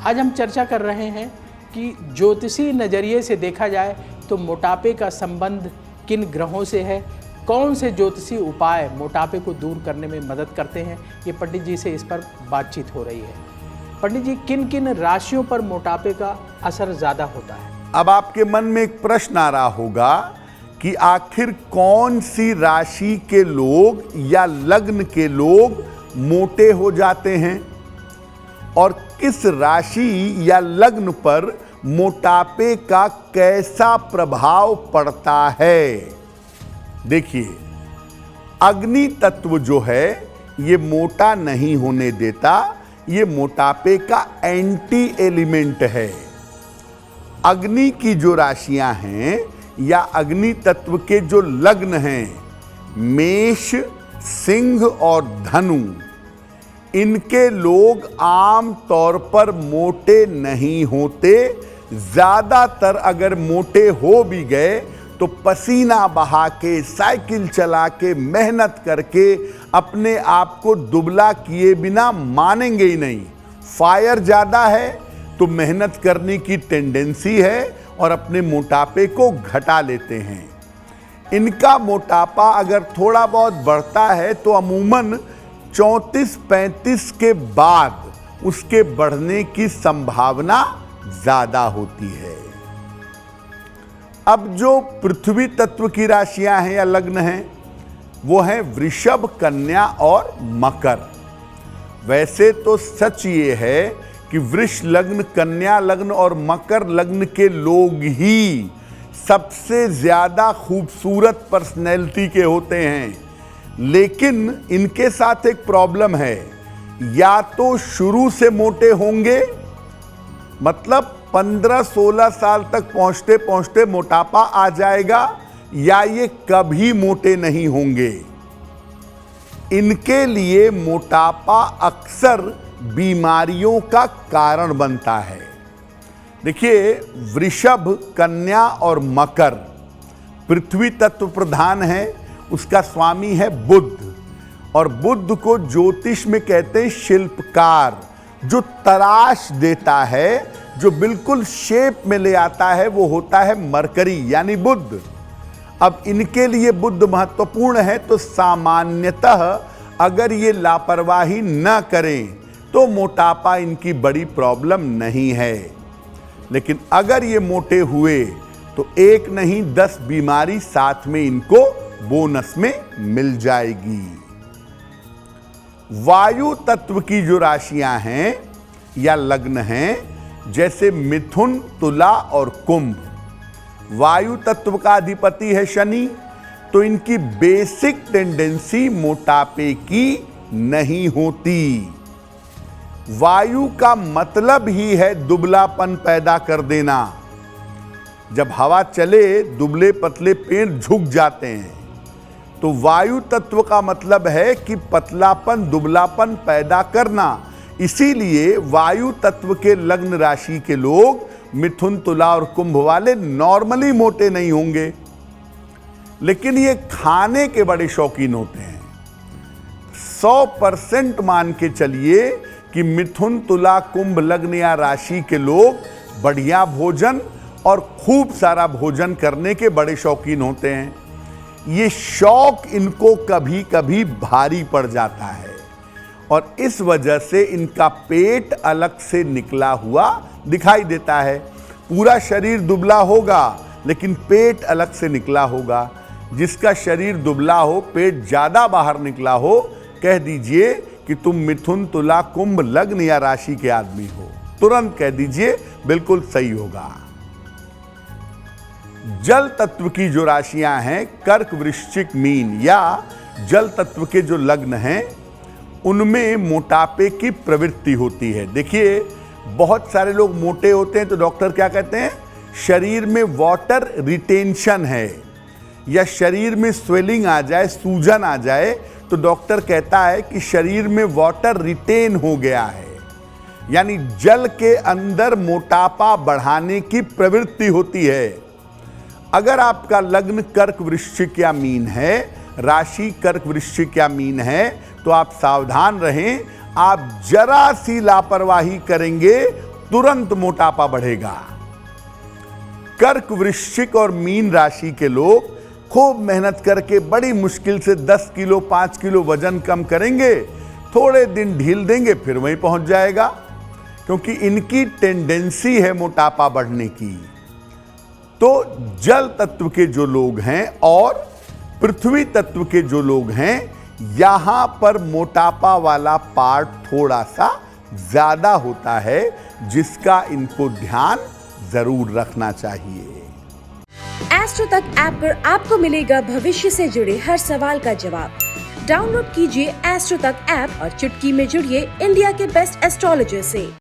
आज हम चर्चा कर रहे हैं कि ज्योतिषी नज़रिए से देखा जाए तो मोटापे का संबंध किन ग्रहों से है, कौन से ज्योतिषी उपाय मोटापे को दूर करने में मदद करते हैं। ये पंडित जी से इस पर बातचीत हो रही है। पंडित जी, किन किन राशियों पर मोटापे का असर ज़्यादा होता है? अब आपके मन में एक प्रश्न आ रहा होगा कि आखिर कौन सी राशि के लोग या लग्न के लोग मोटे हो जाते हैं और किस राशि या लग्न पर मोटापे का कैसा प्रभाव पड़ता है। देखिए, अग्नि तत्व जो है ये मोटा नहीं होने देता, ये मोटापे का एंटी एलिमेंट है। अग्नि की जो राशियां हैं या अग्नि तत्व के जो लग्न हैं, मेष, सिंह और धनु, इनके लोग आम तौर पर मोटे नहीं होते। ज्यादातर अगर मोटे हो भी गए तो पसीना बहा के, साइकिल चला के, मेहनत करके अपने आप को दुबला किए बिना मानेंगे ही नहीं। फायर ज्यादा है तो मेहनत करने की टेंडेंसी है और अपने मोटापे को घटा लेते हैं। इनका मोटापा अगर थोड़ा बहुत बढ़ता है तो अमूमन 34-35 के बाद उसके बढ़ने की संभावना ज्यादा होती है। अब जो पृथ्वी तत्व की राशियां हैं या लग्न हैं, वो हैं वृषभ, कन्या और मकर। वैसे तो सच ये है कि वृष लग्न, कन्या लग्न और मकर लग्न के लोग ही सबसे ज्यादा खूबसूरत पर्सनैलिटी के होते हैं, लेकिन इनके साथ एक प्रॉब्लम है। या तो शुरू से मोटे होंगे, मतलब 15-16 साल तक पहुंचते पहुंचते मोटापा आ जाएगा, या ये कभी मोटे नहीं होंगे। इनके लिए मोटापा अक्सर बीमारियों का कारण बनता है। देखिए, वृषभ, कन्या और मकर पृथ्वी तत्व प्रधान है, उसका स्वामी है बुध। और बुध को ज्योतिष में कहते हैं शिल्पकार। जो तराश देता है, जो बिल्कुल शेप में ले आता है, वो होता है मरकरी यानी बुध। अब इनके लिए बुध महत्वपूर्ण है, तो सामान्यतः अगर ये लापरवाही न करें तो मोटापा इनकी बड़ी प्रॉब्लम नहीं है। लेकिन अगर ये मोटे हुए तो एक नहीं 10 बीमारी साथ में इनको बोनस में मिल जाएगी। वायु तत्व की जो राशियां हैं या लग्न हैं, जैसे मिथुन, तुला और कुंभ, वायु तत्व का अधिपति है शनि, तो इनकी बेसिक टेंडेंसी मोटापे की नहीं होती। वायु का मतलब ही है दुबलापन पैदा कर देना। जब हवा चले दुबले पतले पेड़ झुक जाते हैं, तो वायु तत्व का मतलब है कि पतलापन, दुबलापन पैदा करना। इसीलिए वायु तत्व के लग्न राशि के लोग मिथुन, तुला और कुंभ वाले नॉर्मली मोटे नहीं होंगे, लेकिन ये खाने के बड़े शौकीन होते हैं। 100% मान के चलिए कि मिथुन, तुला, कुंभ लग्न या राशि के लोग बढ़िया भोजन और खूब सारा भोजन करने के बड़े शौकीन होते हैं। ये शौक इनको कभी कभी भारी पड़ जाता है और इस वजह से इनका पेट अलग से निकला हुआ दिखाई देता है। पूरा शरीर दुबला होगा लेकिन पेट अलग से निकला होगा। जिसका शरीर दुबला हो, पेट ज्यादा बाहर निकला हो, कह दीजिए कि तुम मिथुन, तुला, कुंभ लग्न या राशि के आदमी हो, तुरंत कह दीजिए, बिल्कुल सही होगा। जल तत्व की जो राशियां हैं, कर्क, वृश्चिक, मीन या जल तत्व के जो लग्न हैं, उनमें मोटापे की प्रवृत्ति होती है। देखिए, बहुत सारे लोग मोटे होते हैं तो डॉक्टर क्या कहते हैं, शरीर में वाटर रिटेंशन है, या शरीर में स्वेलिंग आ जाए, सूजन आ जाए, तो डॉक्टर कहता है कि शरीर में वाटर रिटेन हो गया है, यानी जल के अंदर मोटापा बढ़ाने की प्रवृत्ति होती है। अगर आपका लग्न कर्क, वृश्चिक या मीन है, राशि कर्क, वृश्चिक या मीन है, तो आप सावधान रहें। आप जरा सी लापरवाही करेंगे तुरंत मोटापा बढ़ेगा। कर्क, वृश्चिक और मीन राशि के लोग खूब मेहनत करके बड़ी मुश्किल से 10 किलो 5 किलो वजन कम करेंगे, थोड़े दिन ढील देंगे फिर वहीं पहुंच जाएगा, क्योंकि इनकी टेंडेंसी है मोटापा बढ़ने की। तो जल तत्व के जो लोग हैं और पृथ्वी तत्व के जो लोग हैं, यहां पर मोटापा वाला पार्ट थोड़ा सा ज्यादा होता है, जिसका इनको ध्यान जरूर रखना चाहिए। एस्ट्रो तक ऐप पर आपको मिलेगा भविष्य से जुड़े हर सवाल का जवाब। डाउनलोड कीजिए एस्ट्रो तक ऐप और चुटकी में जुड़िए इंडिया के बेस्ट एस्ट्रोलॉजर से।